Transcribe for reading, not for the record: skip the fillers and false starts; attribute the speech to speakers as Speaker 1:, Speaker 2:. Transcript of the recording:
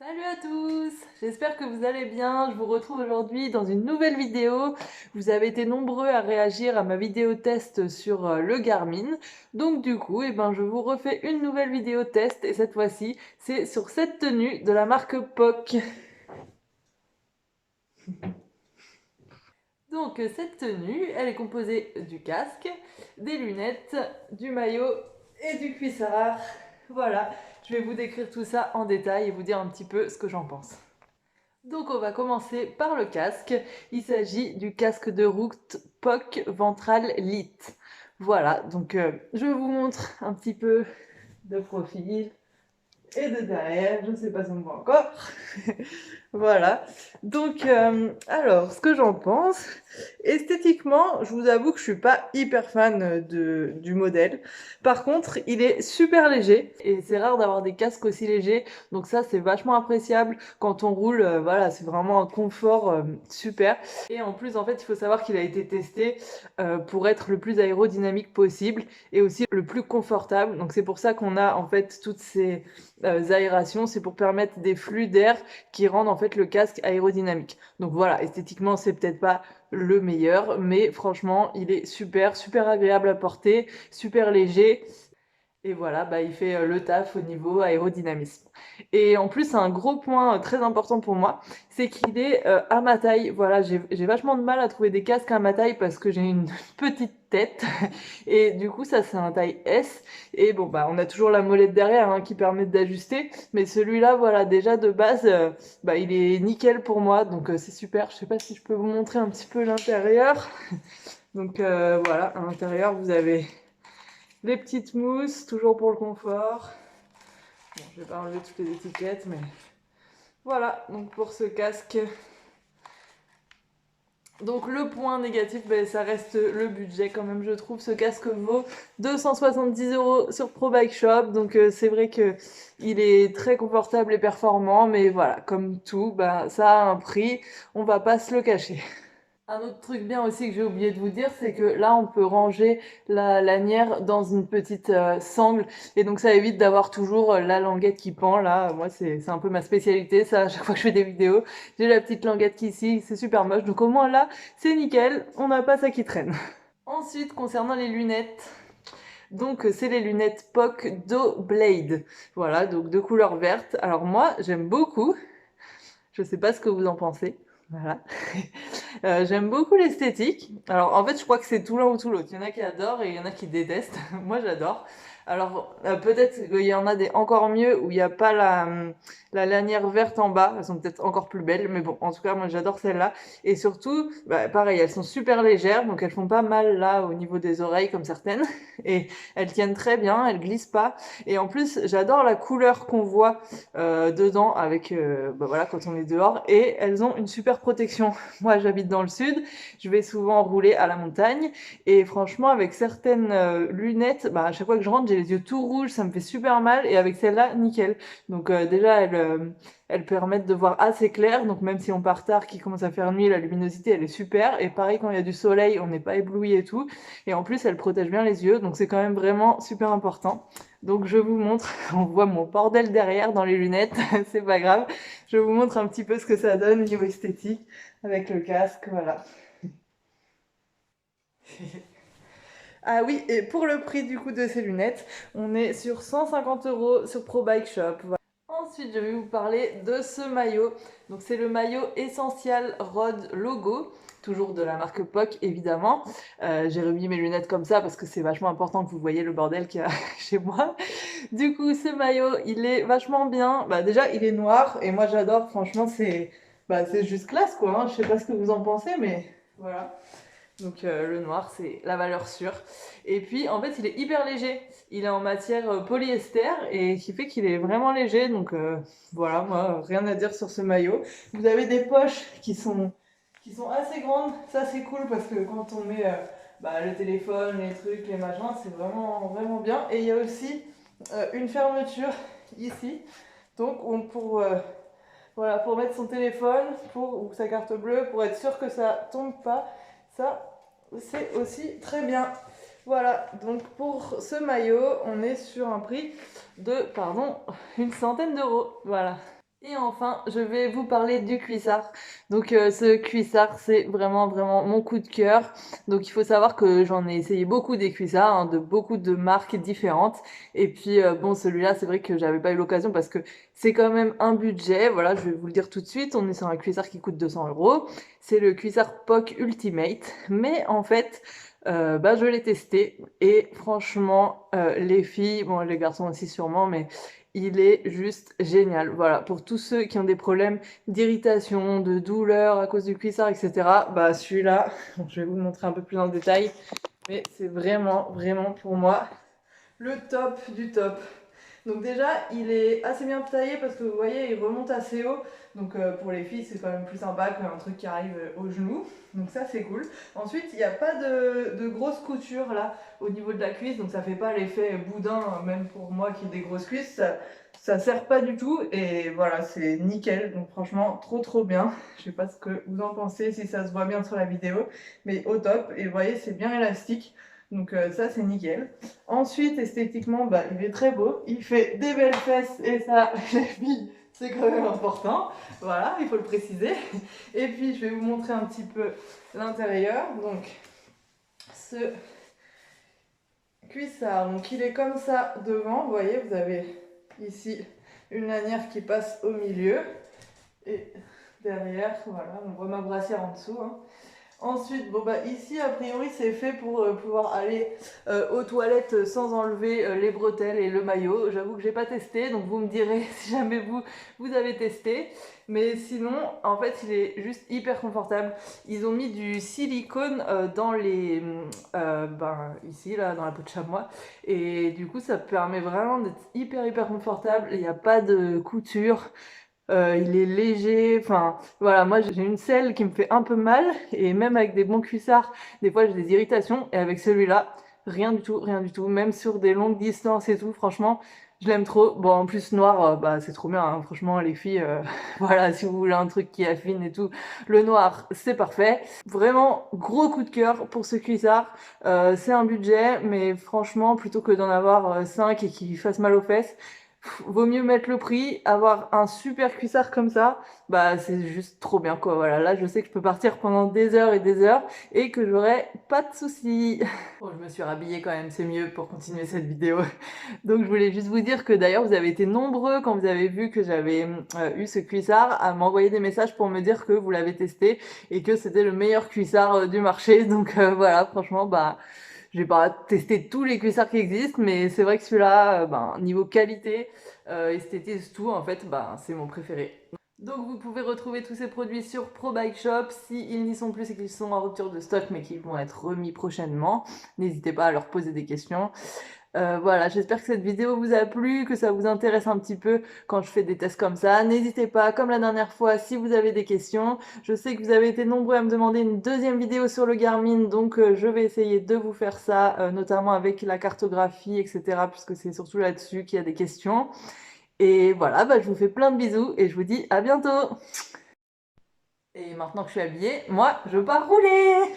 Speaker 1: Salut à tous, j'espère que vous allez bien. Je vous retrouve aujourd'hui dans une nouvelle vidéo. Vous avez été nombreux à réagir à ma vidéo test sur le Garmin. Donc du coup, je vous refais une nouvelle vidéo test et cette fois-ci, c'est sur cette tenue de la marque POC. Donc cette tenue, elle est composée du casque, des lunettes, du maillot et du cuissard. Voilà, je vais vous décrire tout ça en détail et vous dire un petit peu ce que j'en pense. Donc on va commencer par le casque. Il s'agit du casque de route POC Ventral Lit. Voilà, je vous montre un petit peu de profil et de derrière. Je ne sais pas si on me voit encore. Voilà. Alors, ce que j'en pense, esthétiquement, je vous avoue que je suis pas hyper fan du modèle. Par contre, il est super léger et c'est rare d'avoir des casques aussi légers. Donc ça, c'est vachement appréciable quand on roule. Voilà, c'est vraiment un confort super. Et en plus, en fait, il faut savoir qu'il a été testé pour être le plus aérodynamique possible et aussi le plus confortable. Donc c'est pour ça qu'on a en fait toutes ces aérations, c'est pour permettre des flux d'air qui rendent en fait le casque aérodynamique. Donc voilà, esthétiquement c'est peut-être pas le meilleur, mais franchement il est super, super agréable à porter, super léger. Et voilà, il fait le taf au niveau aérodynamisme. Et en plus, un gros point très important pour moi, c'est qu'il est à ma taille. Voilà, j'ai vachement de mal à trouver des casques à ma taille parce que j'ai une petite tête. Et du coup, ça, c'est un taille S. Et bon, on a toujours la molette derrière hein, qui permet d'ajuster. Mais celui-là, voilà, déjà de base, il est nickel pour moi. Donc, c'est super. Je sais pas si je peux vous montrer un petit peu l'intérieur. Voilà, à l'intérieur, vous avez les petites mousses, toujours pour le confort. Bon, je vais pas enlever toutes les étiquettes, mais voilà, donc pour ce casque. Donc le point négatif, ça reste le budget quand même, je trouve. Ce casque vaut 270 € sur Pro Bike Shop, donc c'est vrai que il est très confortable et performant, mais voilà, comme tout, ça a un prix, on va pas se le cacher. Un autre truc bien aussi que j'ai oublié de vous dire, c'est que là, on peut ranger la lanière dans une petite sangle. Et donc, ça évite d'avoir toujours la languette qui pend. Là, moi, c'est un peu ma spécialité, ça, à chaque fois que je fais des vidéos. J'ai la petite languette qui ici, c'est super moche. Donc, au moins là, c'est nickel, on n'a pas ça qui traîne. Ensuite, concernant les lunettes. Donc, c'est les lunettes POC Do Blade. Voilà, donc de couleur verte. Alors moi, j'aime beaucoup. Je sais pas ce que vous en pensez. Voilà. J'aime beaucoup l'esthétique. Alors en fait, je crois que c'est tout l'un ou tout l'autre. Il y en a qui adorent et il y en a qui détestent. Moi, j'adore. Alors peut-être qu'il y en a des encore mieux où il n'y a pas la lanière verte en bas. Elles sont peut-être encore plus belles, mais bon, en tout cas, moi j'adore celle-là. Et surtout, pareil, elles sont super légères, donc elles font pas mal là au niveau des oreilles comme certaines. Et elles tiennent très bien, elles glissent pas. Et en plus, j'adore la couleur qu'on voit dedans avec, voilà, quand on est dehors. Et elles ont une super protection. Moi, j'habite dans le sud, je vais souvent rouler à la montagne et franchement, avec certaines lunettes, à chaque fois que je rentre, j'ai les yeux tout rouges, ça me fait super mal et avec celle-là, nickel. Donc déjà, elles permettent de voir assez clair, donc même si on part tard, qu'il commence à faire nuit, la luminosité, elle est super. Et pareil, quand il y a du soleil, on n'est pas ébloui et tout. Et en plus, elles protègent bien les yeux, donc c'est quand même vraiment super important. Donc je vous montre, on voit mon bordel derrière dans les lunettes, c'est pas grave. Je vous montre un petit peu ce que ça donne au niveau esthétique avec le casque, voilà. Ah oui, et pour le prix du coup de ces lunettes, on est sur 150 € sur Pro Bike Shop. Voilà. Ensuite, je vais vous parler de ce maillot. Donc c'est le maillot Essential Road Logo, toujours de la marque POC évidemment. J'ai remis mes lunettes comme ça parce que c'est vachement important que vous voyez le bordel qu'il y a chez moi. Du coup, ce maillot, il est vachement bien. Déjà, il est noir et moi j'adore. Franchement, c'est juste classe quoi. Hein. Je sais pas ce que vous en pensez, mais voilà. Donc le noir, c'est la valeur sûre. Et puis en fait, il est hyper léger. Il est en matière polyester et qui fait qu'il est vraiment léger. Donc voilà, moi, rien à dire sur ce maillot. Vous avez des poches qui sont assez grandes. Ça, c'est cool parce que quand on met le téléphone, les trucs, les machins, c'est vraiment, vraiment bien. Et il y a aussi une fermeture ici. Donc voilà, pour mettre son téléphone ou sa carte bleue, pour être sûr que ça tombe pas. Ça, c'est aussi très bien. Voilà, donc pour ce maillot, on est sur un prix de, pardon, une centaine d'euros. Voilà. Et enfin, je vais vous parler du cuissard. Donc ce cuissard, c'est vraiment, vraiment mon coup de cœur. Donc il faut savoir que j'en ai essayé beaucoup des cuissards, hein, de beaucoup de marques différentes. Et puis bon, celui-là, c'est vrai que j'avais pas eu l'occasion parce que c'est quand même un budget. Voilà, je vais vous le dire tout de suite. On est sur un cuissard qui coûte 200 €. C'est le cuissard POC Ultimate. Mais en fait, bah, je l'ai testé et franchement, les filles, bon les garçons aussi sûrement, mais il est juste génial. Voilà, pour tous ceux qui ont des problèmes d'irritation, de douleur à cause du cuissard, etc. Bah celui-là, je vais vous le montrer un peu plus en détail, mais c'est vraiment, vraiment pour moi le top du top. Donc déjà, il est assez bien taillé parce que vous voyez, il remonte assez haut. Donc pour les filles, c'est quand même plus sympa qu'un truc qui arrive au genou. Donc ça, c'est cool. Ensuite, il n'y a pas de grosses coutures là au niveau de la cuisse. Donc ça fait pas l'effet boudin, même pour moi qui ai des grosses cuisses. Ça sert pas du tout. Et voilà, c'est nickel. Donc franchement, trop trop bien. Je sais pas ce que vous en pensez, si ça se voit bien sur la vidéo. Mais au top. Et vous voyez, c'est bien élastique. Donc ça, c'est nickel. Ensuite, esthétiquement, bah, il est très beau. Il fait des belles fesses et ça, les filles, c'est quand même important. Voilà, il faut le préciser. Et puis, je vais vous montrer un petit peu l'intérieur. Donc, ce cuissard, donc il est comme ça devant. Vous voyez, vous avez ici une lanière qui passe au milieu. Et derrière, voilà, on voit ma brassière en dessous, hein. Ensuite, bon bah ici a priori c'est fait pour pouvoir aller aux toilettes sans enlever les bretelles et le maillot. J'avoue que j'ai pas testé, donc vous me direz si jamais vous avez testé. Mais sinon, en fait, il est juste hyper confortable. Ils ont mis du silicone dans les, ben ici là dans la peau de chamois, et du coup ça permet vraiment d'être hyper hyper confortable. Il n'y a pas de couture. Il est léger, enfin voilà, moi j'ai une selle qui me fait un peu mal et même avec des bons cuissards, des fois j'ai des irritations et avec celui-là, rien du tout, rien du tout, même sur des longues distances et tout, franchement, je l'aime trop. Bon, en plus noir, bah c'est trop bien, hein. Franchement les filles, voilà, si vous voulez un truc qui affine et tout, le noir c'est parfait. Vraiment gros coup de cœur pour ce cuissard. C'est un budget, mais franchement plutôt que d'en avoir 5 et qui fassent mal aux fesses, vaut mieux mettre le prix, avoir un super cuissard comme ça, bah c'est juste trop bien quoi. Voilà, là je sais que je peux partir pendant des heures et des heures et que j'aurai pas de soucis. Bon, je me suis rhabillée quand même, c'est mieux pour continuer cette vidéo. Donc je voulais juste vous dire que d'ailleurs vous avez été nombreux quand vous avez vu que j'avais eu ce cuissard à m'envoyer des messages pour me dire que vous l'avez testé et que c'était le meilleur cuissard du marché. Donc voilà, franchement bah j'ai pas testé tous les cuissards qui existent, mais c'est vrai que celui-là, ben, niveau qualité, esthétisme, tout, en fait, ben, c'est mon préféré. Donc vous pouvez retrouver tous ces produits sur Pro Bike Shop. S'ils n'y sont plus, c'est qu'ils sont en rupture de stock, mais qu'ils vont être remis prochainement. N'hésitez pas à leur poser des questions. Voilà, j'espère que cette vidéo vous a plu, que ça vous intéresse un petit peu quand je fais des tests comme ça. N'hésitez pas, comme la dernière fois, si vous avez des questions. Je sais que vous avez été nombreux à me demander une deuxième vidéo sur le Garmin, donc je vais essayer de vous faire ça, notamment avec la cartographie, etc., puisque c'est surtout là-dessus qu'il y a des questions. Et voilà, bah, je vous fais plein de bisous et je vous dis à bientôt. Et maintenant que je suis habillée, moi, je pars rouler!